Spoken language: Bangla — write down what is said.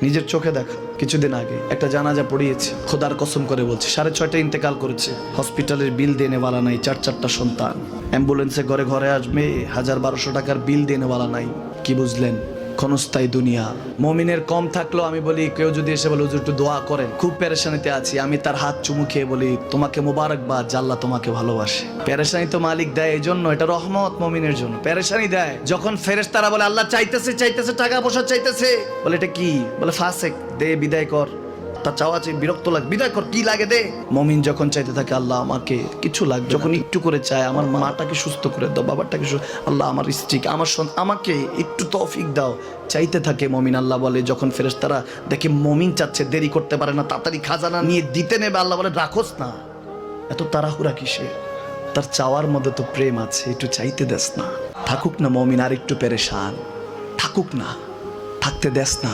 নিজের চোখে দেখা কিছুদিন আগে একটা জানাজা পড়িয়েছে, খোদার কসম করে বলছে 6:30 ইন্তেকাল করেছে। হসপিটালের বিল দেনেওয়ালা নাই, 4 সন্তান, অ্যাম্বুলেন্সে ঘরে ঘরে আসবে, 1000-1200 টাকার বিল দেনেওয়ালা নাই। কি বুঝলেন? ক্ষণস্থায়ী দুনিয়া। মুমিনের কম থাকলেও আমি বলি, কেউ যদি এসে বলে হুজুর একটু দোয়া করেন, খুব পেরেশানিতে আছি, আমি তার হাত চুমু খেয়ে বলি তোমাকে মোবারকবাদ, আল্লাহ তোমাকে ভালোবাসে। পেরেশানি তো মালিক দেয়, এই জন্য এটা রহমত মুমিনের জন্য। পেরেশানি দেয় যখন ফেরেশতারা বলে আল্লাহ চাইতেছে টাকা পয়সা চাইতেছে, বলে এটা কি? বলে ফাসেক, দে বিদায় কর। তার চাওয়া চাই, বিরক্ত লাগে, বিদায় কর, কি লাগে দে। মুমিন যখন চাইতে থাকে আল্লাহ আমাকে কিছু লাগবে, যখন একটু করে চায় আমার মাটাকে সুস্থ করে দাও, বাবাটাকে আল্লাহ আমার স্ত্রীকে, আমার আমাকে একটু তৌফিক দাও, চাইতে থাকে মুমিন। আল্লাহ বলে যখন ফেরেশতারা দেখে মুমিন চাচ্ছে, দেরি করতে পারে না, তাড়াতাড়ি খাজানা নিয়ে দিতে নেবে, আল্লাহ বলে রাখোস না, এত তাড়াহুড়া কিসে? তার চাওয়ার মধ্যে তো প্রেম আছে, একটু চাইতে দেস না। থাকুক না মুমিন আর একটু পেরেশান, থাকুক না, থাকতে দেস না।